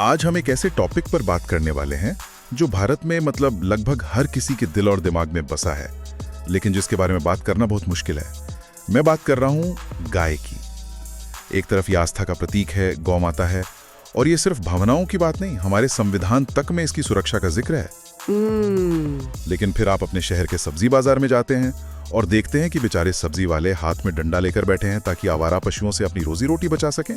आज हम एक ऐसे टॉपिक पर बात करने वाले हैं जो भारत में मतलब लगभग हर किसी के दिल और दिमाग में बसा है, लेकिन जिसके बारे में बात करना बहुत मुश्किल है। मैं बात कर रहा हूं गाय की। एक तरफ ये आस्था का प्रतीक है, गौ माता है, और ये सिर्फ भावनाओं की बात नहीं, हमारे संविधान तक में इसकी सुरक्षा का जिक्र है। लेकिन फिर आप अपने शहर के सब्जी बाजार में जाते हैं और देखते हैं कि बेचारे सब्जी वाले हाथ में डंडा लेकर बैठे हैं ताकि आवारा पशुओं से अपनी रोजी रोटी बचा सकें।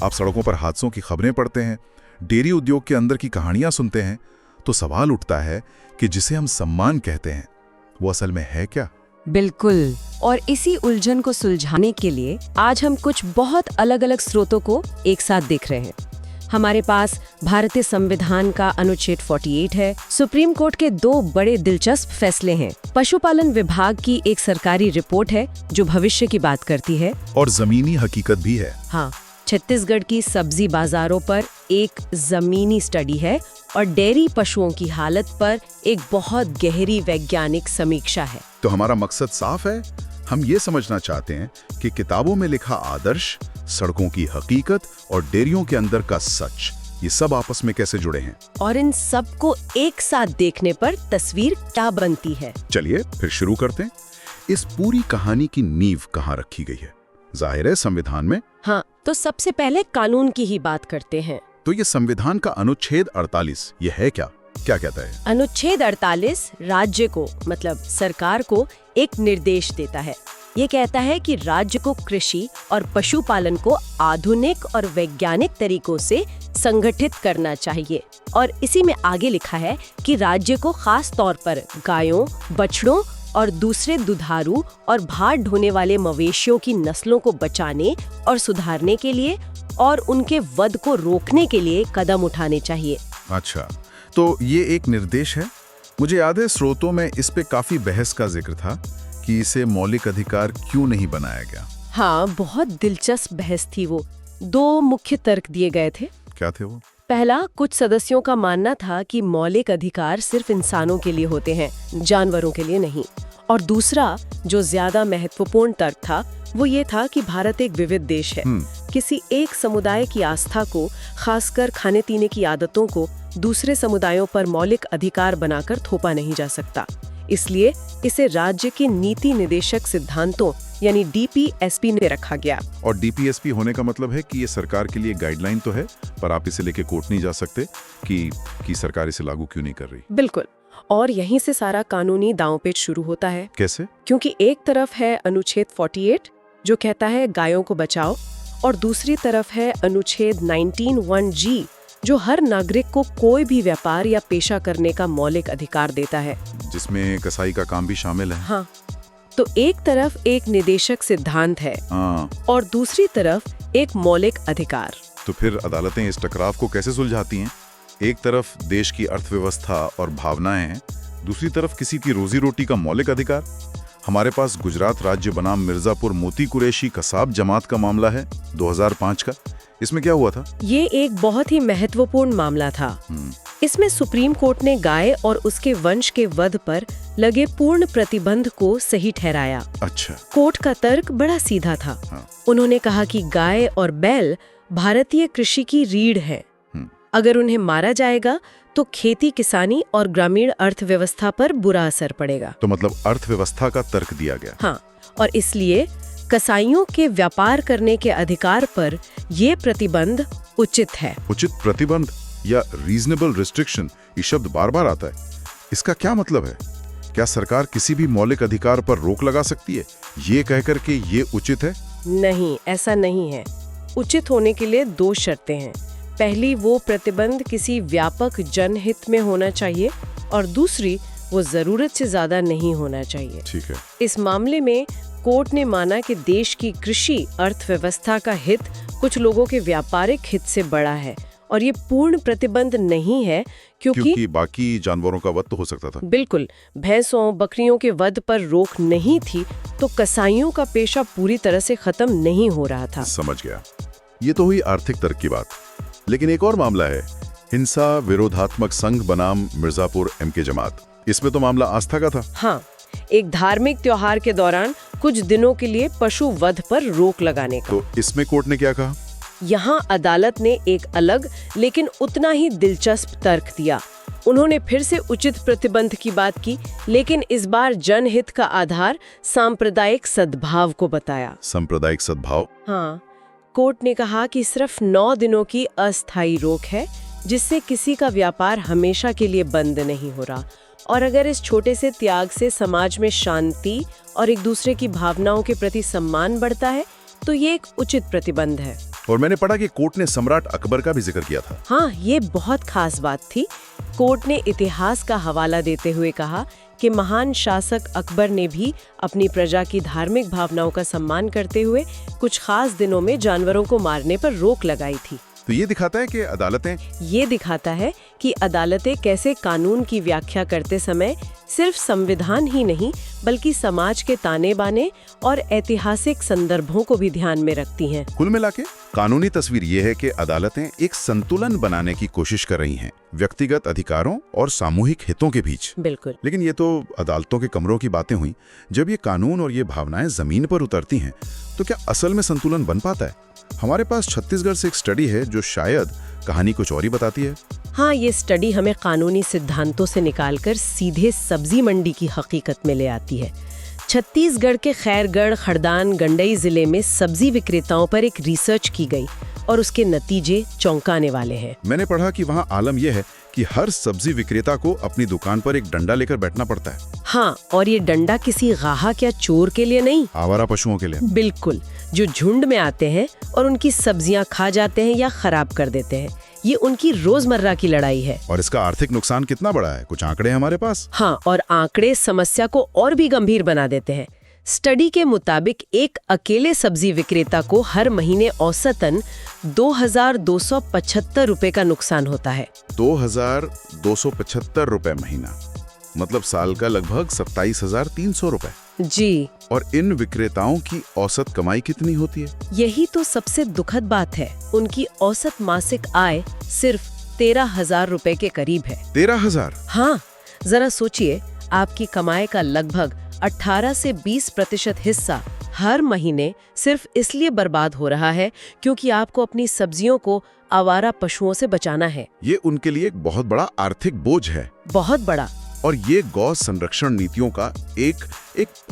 आप सड़कों पर हादसों की खबरें पढ़ते हैं, डेयरी उद्योग के अंदर की कहानियां सुनते हैं, तो सवाल उठता है कि जिसे हम सम्मान कहते हैं वो असल में है क्या? बिल्कुल। और इसी उलझन को सुलझाने के लिए आज हम कुछ बहुत अलग अलग स्रोतों को एक साथ देख रहे हैं। हमारे पास भारतीय संविधान का अनुच्छेद 48 है, सुप्रीम कोर्ट के 2 बड़े दिलचस्प फैसले हैं, पशुपालन विभाग की एक सरकारी रिपोर्ट है जो भविष्य की बात करती है, और जमीनी हकीकत भी है। हाँ, छत्तीसगढ़ की सब्जी बाजारों पर एक जमीनी स्टडी है और डेयरी पशुओं की हालत पर एक बहुत गहरी वैज्ञानिक समीक्षा है। तो हमारा मकसद साफ है, हम ये समझना चाहते हैं कि किताबों में लिखा आदर्श, सड़कों की हकीकत और डेयरियों के अंदर का सच, ये सब आपस में कैसे जुड़े हैं, और इन सब को एक साथ देखने पर तस्वीर क्या बनती है। चलिए फिर शुरू करते हैं। इस पूरी कहानी की नींव कहाँ रखी गई है? जाहिर है संविधान में। हाँ, तो सबसे पहले कानून की ही बात करते हैं। तो ये संविधान का अनुच्छेद 48 ये है क्या कहता है? अनुच्छेद 48 राज्य को मतलब सरकार को एक निर्देश देता है। ये कहता है कि राज्य को कृषि और पशुपालन को आधुनिक और वैज्ञानिक तरीकों से संगठित करना चाहिए, और इसी में आगे लिखा है कि राज्य को खास तौर पर गायों, बछड़ों और दूसरे दुधारू और भार ढोने वाले मवेशियों की नस्लों को बचाने और सुधारने के लिए और उनके वध को रोकने के लिए कदम उठाने चाहिए। अच्छा, तो ये एक निर्देश है। मुझे याद है स्रोतों में इस पे काफी बहस का जिक्र था कि इसे मौलिक अधिकार क्यों नहीं बनाया गया। हाँ, बहुत दिलचस्प बहस थी वो। 2 मुख्य तर्क दिए गए थे। क्या थे वो? पहला, कुछ सदस्यों का मानना था कि मौलिक अधिकार सिर्फ इंसानों के लिए होते हैं, जानवरों के लिए नहीं। और दूसरा, जो ज्यादा महत्वपूर्ण तर्क था, वो ये था कि भारत एक विविध देश है। किसी एक समुदाय की आस्था को, खासकर खाने पीने की आदतों को, दूसरे समुदायों पर मौलिक अधिकार बनाकर थोपा नहीं जा सकता। इसलिए इसे राज्य के नीति निदेशक सिद्धांतों यानी DPSP में रखा गया। और DPSP होने का मतलब है कि ये सरकार के लिए गाइडलाइन तो है, पर आप इसे लेके कोर्ट नहीं जा सकते कि सरकार इसे लागू क्यों नहीं कर रही। बिल्कुल। और यहीं से सारा कानूनी दांवपेच शुरू होता है। कैसे? क्योंकि एक तरफ है अनुच्छेद 48 जो कहता है गायों को बचाओ, और दूसरी तरफ है अनुच्छेद 19(1)G जो हर नागरिक को कोई भी व्यापार या पेशा करने का मौलिक अधिकार देता है, जिसमें कसाई का काम भी शामिल है। हाँ, तो एक तरफ एक निदेशक सिद्धांत है और दूसरी तरफ एक मौलिक अधिकार। तो फिर अदालतें इस टकराव को कैसे सुलझाती हैं? एक तरफ देश की अर्थव्यवस्था और भावनाएं हैं, दूसरी तरफ किसी की रोजी रोटी का मौलिक अधिकार। हमारे पास गुजरात राज्य बनाम मिर्जापुर मोती कुरैशी कसाब जमात का मामला है 2005 का। इसमें क्या हुआ था? ये एक बहुत ही महत्वपूर्ण मामला था। इसमें सुप्रीम कोर्ट ने गाय और उसके वंश के वध पर लगे पूर्ण प्रतिबंध को सही ठहराया। अच्छा। कोर्ट का तर्क बड़ा सीधा था। उन्होंने कहा कि गाय और बैल भारतीय कृषि की रीढ़ है। अगर उन्हें मारा जाएगा तो खेती, किसानी और ग्रामीण अर्थव्यवस्था पर बुरा असर पड़ेगा। तो मतलब अर्थव्यवस्था का तर्क दिया गया। हाँ, और इसलिए कसाईयों के व्यापार करने के अधिकार पर ये प्रतिबंध उचित है। उचित प्रतिबंध या रीजनेबल रिस्ट्रिक्शन, ये शब्द बार बार आता है। इसका क्या मतलब है? क्या सरकार किसी भी मौलिक अधिकार पर रोक लगा सकती है ये कहकर के ये उचित है? नहीं, ऐसा नहीं है। उचित होने के लिए 2 शर्तें हैं। पहली, वो प्रतिबंध किसी व्यापक जनहित में होना चाहिए, और दूसरी, वो जरूरत से ज्यादा नहीं होना चाहिए। ठीक है। इस मामले में कोर्ट ने माना कि देश की कृषि अर्थव्यवस्था का हित कुछ लोगों के व्यापारिक हित से बड़ा है, और ये पूर्ण प्रतिबंध नहीं है क्योंकि बाकी जानवरों का वध तो हो सकता था। बिल्कुल, भैंसों, बकरियों के वध पर रोक नहीं थी तो कसाईयों का पेशा पूरी तरह से खत्म नहीं हो रहा था। समझ गया। ये तो हुई आर्थिक तर्क की बात, लेकिन एक और मामला है, हिंसा विरोधात्मक संघ बनाम मिर्जापुर MK जमात। इसमें तो मामला आस्था का था। हाँ, एक धार्मिक त्योहार के दौरान कुछ दिनों के लिए पशु वध पर रोक लगाने का। तो इसमें कोर्ट ने क्या कहा? यहाँ अदालत ने एक अलग लेकिन उतना ही दिलचस्प तर्क दिया। उन्होंने फिर से उचित प्रतिबंध की बात की, लेकिन इस बार जनहित का आधार सांप्रदायिक सद्भाव को बताया। सांप्रदायिक सद्भाव? हाँ, कोर्ट ने कहा कि सिर्फ 9 दिनों की अस्थायी रोक है, जिससे किसी का व्यापार हमेशा के लिए बंद नहीं हो रहा, और अगर इस छोटे से त्याग से समाज में शांति और एक दूसरे की भावनाओं के प्रति सम्मान बढ़ता है तो ये एक उचित प्रतिबंध है। और मैंने पढ़ा कि कोर्ट ने सम्राट अकबर का भी जिक्र किया था। हाँ, ये बहुत खास बात थी। कोर्ट ने इतिहास का हवाला देते हुए कहा कि महान शासक अकबर ने भी अपनी प्रजा की धार्मिक भावनाओं का सम्मान करते हुए कुछ खास दिनों में जानवरों को मारने पर रोक लगाई थी। तो ये दिखाता है कि अदालतें कैसे कानून की व्याख्या करते समय सिर्फ संविधान ही नहीं बल्कि समाज के ताने बाने और ऐतिहासिक संदर्भों को भी ध्यान में रखती हैं। कुल मिलाके कानूनी तस्वीर ये है कि अदालतें एक संतुलन बनाने की कोशिश कर रही हैं, व्यक्तिगत अधिकारों और सामूहिक हितों के बीच। बिल्कुल। लेकिन ये तो अदालतों के कमरों की बातें हुई। जब ये कानून और ये भावनाएं जमीन पर उतरती हैं तो क्या असल में संतुलन बन पाता है? हमारे पास छत्तीसगढ़ से एक स्टडी है जो शायद कहानी कुछ और ही बताती है। हाँ, ये स्टडी हमें कानूनी सिद्धांतों से निकालकर सीधे सब्जी मंडी की हकीकत में ले आती है। छत्तीसगढ़ के खैरगढ़, खड़दान, गंडई जिले में सब्जी विक्रेताओं पर एक रिसर्च की गई और उसके नतीजे चौंकाने वाले हैं। मैंने पढ़ा कि वहाँ आलम यह है कि हर सब्जी विक्रेता को अपनी दुकान पर एक डंडा लेकर बैठना पड़ता है। हाँ, और ये डंडा किसी गाहक या चोर के लिए नहीं, आवारा पशुओं के लिए। बिल्कुल, जो झुंड में आते हैं और उनकी सब्जियां खा जाते हैं या खराब कर देते हैं। ये उनकी रोजमर्रा की लड़ाई है। और इसका आर्थिक नुकसान कितना बड़ा है? कुछ आंकड़े हैं हमारे पास। हाँ, और आंकड़े समस्या को और भी गंभीर बना देते हैं। स्टडी के मुताबिक एक अकेले सब्जी विक्रेता को हर महीने औसतन 2,275 रुपए का नुकसान होता है। 2,275 रुपए महीना, मतलब साल का लगभग 27,300 रुपए। जी। और इन विक्रेताओं की औसत कमाई कितनी होती है? यही तो सबसे दुखद बात है। उनकी औसत मासिक आय सिर्फ 13,000 रुपए के करीब है। 13,000? हाँ, जरा सोचिए, आपकी कमाई का लगभग 18 से 20% हिस्सा हर महीने सिर्फ इसलिए बर्बाद हो रहा है क्योंकि आपको अपनी सब्जियों को आवारा पशुओं से बचाना है। ये उनके लिए एक बहुत बड़ा आर्थिक बोझ है। बहुत बड़ा। और ये गौ संरक्षण नीतियों का एक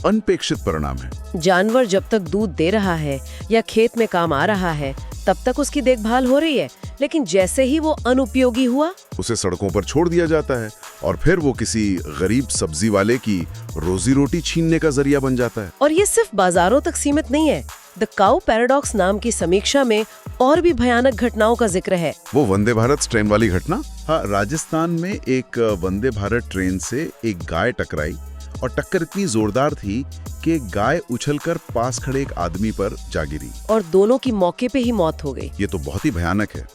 अनपेक्षित परिणाम है। जानवर जब तक दूध दे रहा है या खेत में काम आ रहा है तब तक उसकी देखभाल हो रही है, लेकिन जैसे ही वो अनुपयोगी हुआ उसे सड़कों पर छोड़ दिया जाता है और फिर वो किसी गरीब सब्जी वाले की रोजी रोटी छीनने का जरिया बन जाता है। और ये सिर्फ बाजारों तक सीमित नहीं है। द काउ पैराडॉक्स नाम की समीक्षा में और भी भयानक घटनाओं का जिक्र है। वो वंदे भारत ट्रेन वाली घटना? हाँ, राजस्थान में एक वंदे भारत ट्रेन से एक गाय टकराई और टक्कर इतनी जोरदार थी कि गाय उछलकर पास खड़े एक आदमी पर जा गिरी और दोनों की मौके पे ही मौत हो गई। ये तो बहुत ही भयानक है।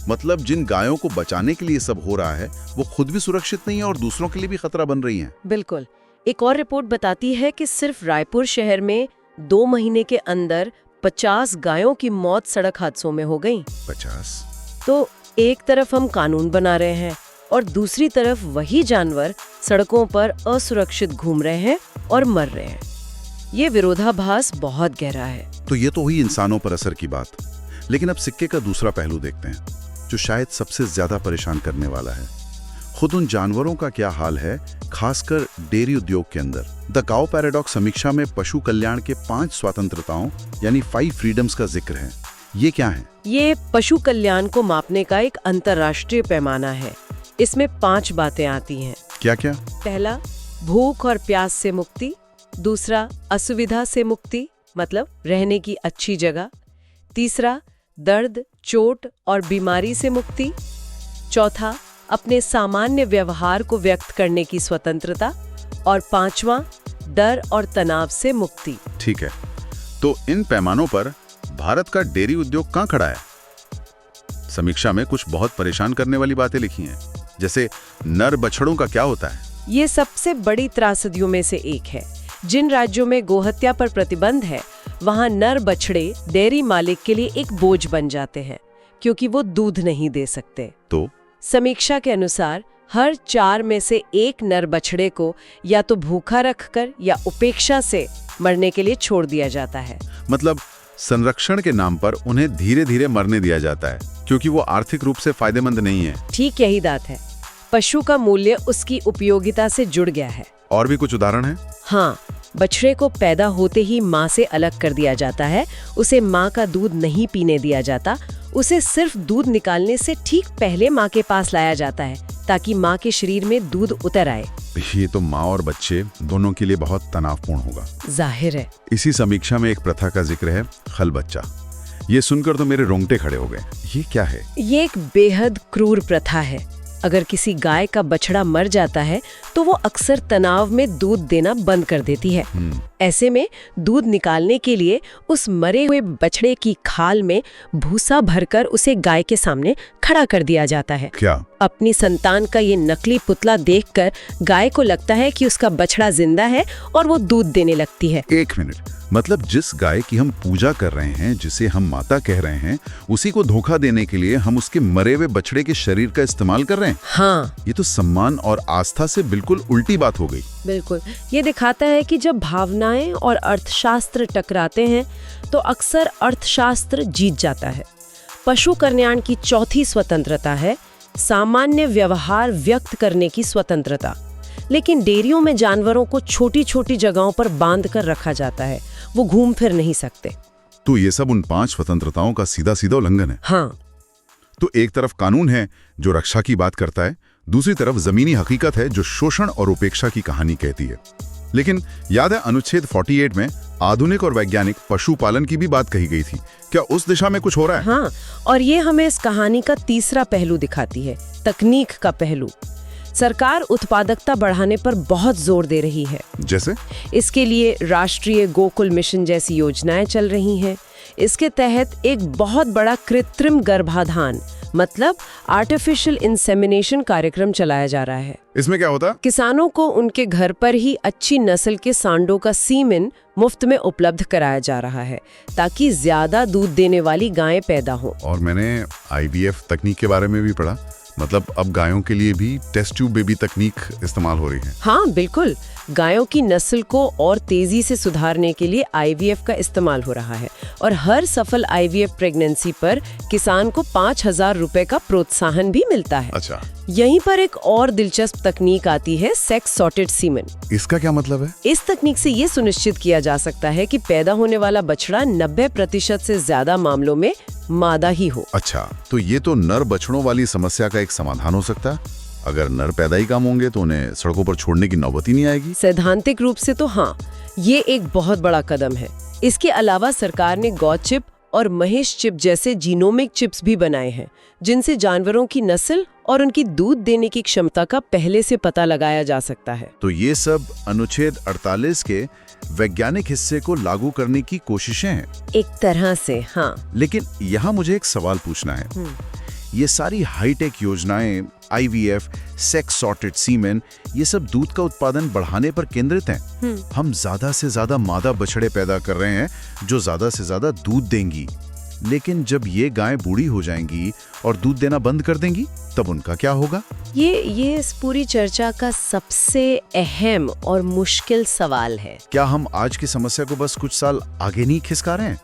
मतलब जिन गायों को बचाने के लिए सब हो रहा है वो खुद भी सुरक्षित नहीं है और दूसरों के लिए भी खतरा बन रही हैं। बिल्कुल। एक और रिपोर्ट बताती है कि सिर्फ रायपुर शहर में 2 महीने के अंदर 50 गायों की मौत सड़क हादसों में हो गई। 50? तो एक तरफ हम कानून बना रहे हैं और दूसरी तरफ वही जानवर सड़कों पर असुरक्षित घूम रहे हैं और मर रहे हैं। ये विरोधाभास बहुत गहरा है। तो ये तो हुई इंसानों पर असर की बात, लेकिन अब सिक्के का दूसरा पहलू देखते हैं जो शायद सबसे ज्यादा परेशान करने वाला है। खुद उन जानवरों का क्या हाल है, खासकर डेयरी उद्योग के अंदर। द काउ पैराडॉक्स समीक्षा में पशु कल्याण के 5 स्वतंत्रताओं यानी 5 फ्रीडम्स का जिक्र है। ये क्या है? ये पशु कल्याण को मापने का एक अंतर्राष्ट्रीय पैमाना है। इसमें 5 बातें आती हैं। क्या क्या? पहला, भूख और प्यास से मुक्ति। दूसरा, असुविधा से मुक्ति, मतलब रहने की अच्छी जगह। तीसरा, दर्द, चोट और बीमारी से मुक्ति। चौथा, अपने सामान्य व्यवहार को व्यक्त करने की स्वतंत्रता। और 5वां, डर और तनाव से मुक्ति। ठीक है, तो इन पैमानों पर भारत का डेयरी उद्योग कहाँ खड़ा है? समीक्षा में कुछ बहुत परेशान करने वाली बातें लिखी हैं, जैसे नर बछड़ों का क्या होता है? ये सबसे बड़ी त्रासदियों में से एक है। जिन राज्यों में गोहत्या पर प्रतिबंध है, वहाँ नर बछड़े डेयरी मालिक के लिए एक बोझ बन जाते हैं क्योंकि वो दूध नहीं दे सकते। तो समीक्षा के अनुसार हर 4 में से 1 नर बछड़े को या तो भूखा रखकर या उपेक्षा से मरने के लिए छोड़ दिया जाता है। मतलब संरक्षण के नाम पर उन्हें धीरे धीरे मरने दिया जाता है क्योंकि वो आर्थिक रूप से फायदेमंद नहीं है। ठीक यही बात है। पशु का मूल्य उसकी उपयोगिता से जुड़ गया है। और भी कुछ उदाहरण हैं? हाँ, बछड़े को पैदा होते ही माँ से अलग कर दिया जाता है। उसे माँ का दूध नहीं पीने दिया जाता। उसे सिर्फ दूध निकालने से ठीक पहले माँ के पास लाया जाता है ताकि माँ के शरीर में दूध उतर आए। ये तो माँ और बच्चे दोनों के लिए बहुत तनावपूर्ण होगा। जाहिर है। इसी समीक्षा में एक प्रथा का जिक्र है, खल बच्चा। ये सुनकर तो मेरे रोंगटे खड़े हो गए। ये क्या है? ये एक बेहद क्रूर प्रथा है। अगर किसी गाय का बछड़ा मर जाता है तो वो अक्सर तनाव में दूध देना बंद कर देती है। ऐसे में दूध निकालने के लिए उस मरे हुए बछड़े की खाल में भूसा भरकर उसे गाय के सामने खड़ा कर दिया जाता है। क्या? अपनी संतान का ये नकली पुतला देखकर गाय को लगता है कि उसका बछड़ा जिंदा है और वो दूध देने लगती है। एक मिनट, मतलब जिस गाय की हम पूजा कर रहे हैं, जिसे हम माता कह रहे हैं, उसी को धोखा देने के लिए हम उसके मरे हुए बछड़े के शरीर का इस्तेमाल कर रहे हैं। हाँ, ये तो सम्मान और आस्था से बिल्कुल उल्टी बात हो गई। बिल्कुल। ये दिखाता है कि जब भावनाएं और अर्थशास्त्र टकराते हैं तो अक्सर अर्थशास्त्र जीत जाता है। पशु कल्याण की चौथी स्वतंत्रता है सामान्य व्यवहार व्यक्त करने की स्वतंत्रता। लेकिन डेयरियों में जानवरों को छोटी छोटी जगहों पर बांध कर रखा जाता है। वो घूम फिर नहीं सकते। तो ये सब उन 5 स्वतंत्रताओं का सीधा सीधा उल्लंघन है। हाँ। तो एक तरफ कानून है जो रक्षा की बात करता है, दूसरी तरफ जमीनी हकीकत है जो शोषण और उपेक्षा की कहानी कहती है। लेकिन याद है अनुच्छेद 48 में आधुनिक और वैज्ञानिक पशुपालन की भी बात कही गई थी। क्या उस दिशा में कुछ हो रहा है? हाँ, और ये हमें इस कहानी का तीसरा पहलू दिखाती है, तकनीक का पहलू। सरकार उत्पादकता बढ़ाने पर बहुत जोर दे रही है। जैसे? इसके लिए राष्ट्रीय गोकुल मिशन जैसी योजनाएं चल रही हैं। इसके तहत एक बहुत बड़ा कृत्रिम गर्भाधान मतलब आर्टिफिशियल इंसेमिनेशन कार्यक्रम चलाया जा रहा है। इसमें क्या होता? किसानों को उनके घर पर ही अच्छी नस्ल के सांडों का सीमेन मुफ्त में उपलब्ध कराया जा रहा है ताकि ज्यादा दूध देने वाली गायें पैदा हों। और मैंने IVF तकनीक के बारे में भी पढ़ा, मतलब अब गायों के लिए भी टेस्ट ट्यूब बेबी तकनीक इस्तेमाल हो रही है। हाँ बिल्कुल, गायों की नस्ल को और तेजी से सुधारने के लिए IVF का इस्तेमाल हो रहा है और हर सफल IVF प्रेगनेंसी पर किसान को 5,000 रुपए का प्रोत्साहन भी मिलता है। अच्छा। यहीं पर एक और दिलचस्प तकनीक आती है, सेक्स सॉर्टेड सीमेन। इसका क्या मतलब है? इस तकनीक से ये सुनिश्चित किया जा सकता है कि पैदा होने वाला बछड़ा 90% से ज्यादा मामलों में मादा ही हो। अच्छा, तो ये तो नर बछड़ों वाली समस्या का एक समाधान हो सकता है। अगर नर पैदा ही कम होंगे तो उन्हें सड़कों पर छोड़ने की नौबत ही नहीं आएगी। सैद्धांतिक रूप से तो हाँ, ये एक बहुत बड़ा कदम है। इसके अलावा सरकार ने गौ चिप और महेश चिप जैसे जीनोमिक चिप्स भी बनाए हैं जिनसे जानवरों की नस्ल और उनकी दूध देने की क्षमता का पहले से पता लगाया जा सकता है। तो ये सब अनुच्छेद 48 के वैज्ञानिक हिस्से को लागू करने की कोशिशें हैं। एक तरह से हाँ। लेकिन यहाँ मुझे एक सवाल पूछना है। ये सारी हाईटेक योजनाएं, IVF, सेक्स सॉर्टेड सीमेन, ये सब दूध का उत्पादन बढ़ाने पर केंद्रित हैं। हम ज्यादा से ज्यादा मादा बछड़े पैदा कर रहे हैं जो ज्यादा से ज्यादा दूध देंगी। लेकिन जब ये गायें बूढ़ी हो जाएंगी और दूध देना बंद कर देंगी तब उनका क्या होगा? ये इस पूरी चर्चा का सबसे अहम और मुश्किल सवाल है। क्या हम आज की समस्या को बस कुछ साल आगे नहीं खिसका रहे हैं?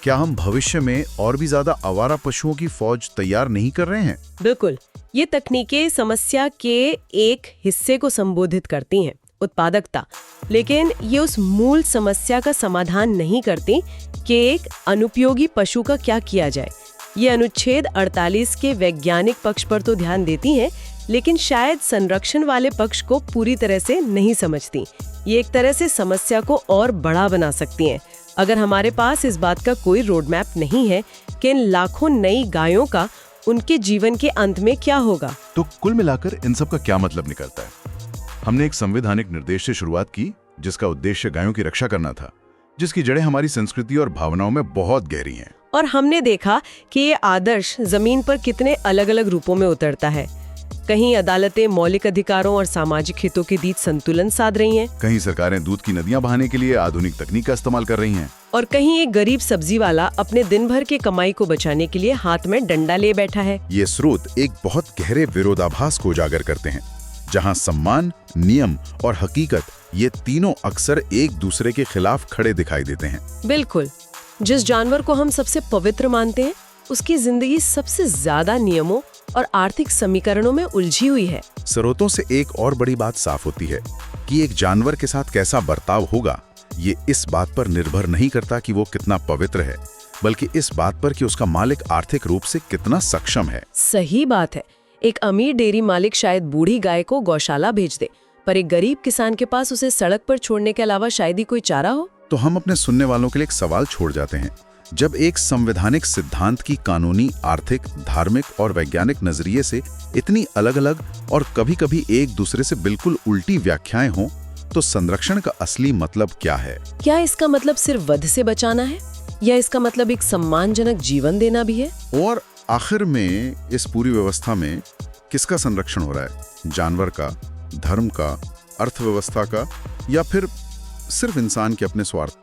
क्या हम भविष्य में और भी ज्यादा आवारा पशुओं की फौज तैयार नहीं कर रहे हैं? बिल्कुल, ये तकनीकें समस्या के एक हिस्से को संबोधित करती हैं, उत्पादकता, लेकिन ये उस मूल समस्या का समाधान नहीं करती कि एक अनुपयोगी पशु का क्या किया जाए। ये अनुच्छेद 48 के वैज्ञानिक पक्ष पर तो ध्यान देती हैं, लेकिन शायद संरक्षण वाले पक्ष को पूरी तरह से नहीं समझती। ये एक तरह से समस्या को और बड़ा बना सकती हैं अगर हमारे पास इस बात का कोई रोड मैप नहीं है कि इन लाखों नई गायों का उनके जीवन के अंत में क्या होगा। तो कुल मिलाकर इन सब का क्या मतलब निकलता है? हमने एक संवैधानिक निर्देश से शुरुआत की जिसका उद्देश्य गायों की रक्षा करना था, जिसकी जड़ें हमारी संस्कृति और भावनाओं में बहुत गहरी हैं। और हमने देखा कि ये आदर्श जमीन पर कितने अलग अलग रूपों में उतरता है। कहीं अदालतें मौलिक अधिकारों और सामाजिक हितों के बीच संतुलन साध रही हैं, कहीं सरकारें दूध की नदियां बहाने के लिए आधुनिक तकनीक का इस्तेमाल कर रही हैं, और कहीं एक गरीब सब्जी वाला अपने दिन भर के कमाई को बचाने के लिए हाथ में डंडा ले बैठा है। ये स्रोत एक बहुत गहरे विरोधाभास को उजागर करते हैं, जहां सम्मान, नियम और हकीकत ये तीनों अक्सर एक दूसरे के खिलाफ खड़े दिखाई देते हैं। बिल्कुल, जिस जानवर को हम सबसे पवित्र मानते हैं, उसकी जिंदगी सबसे ज्यादा नियमों और आर्थिक समीकरणों में उलझी हुई है। स्रोतों से एक और बड़ी बात साफ होती है कि एक जानवर के साथ कैसा बर्ताव होगा, ये इस बात पर निर्भर नहीं करता कि वो कितना पवित्र है, बल्कि इस बात पर कि उसका मालिक आर्थिक रूप से कितना सक्षम है। सही बात है। एक अमीर डेयरी मालिक शायद बूढ़ी गाय को गौशाला भेज दे, पर एक गरीब किसान के पास उसे सड़क पर छोड़ने के अलावा शायद ही कोई चारा हो। तो हम अपने सुनने वालों के लिए एक सवाल छोड़ जाते हैं। जब एक संवैधानिक सिद्धांत की कानूनी, आर्थिक, धार्मिक और वैज्ञानिक नजरिए से इतनी अलग-अलग और कभी-कभी एक दूसरे से बिल्कुल उल्टी व्याख्याएं हों, तो संरक्षण का असली मतलब क्या है? क्या इसका मतलब सिर्फ वध से बचाना है, या इसका मतलब एक सम्मानजनक जीवन देना भी है? और आखिर में इस पूरी व्यवस्था में किसका संरक्षण हो रहा है? जानवर का, धर्म का, अर्थव्यवस्था का, या फिर सिर्फ इंसान के अपने स्वार्थ?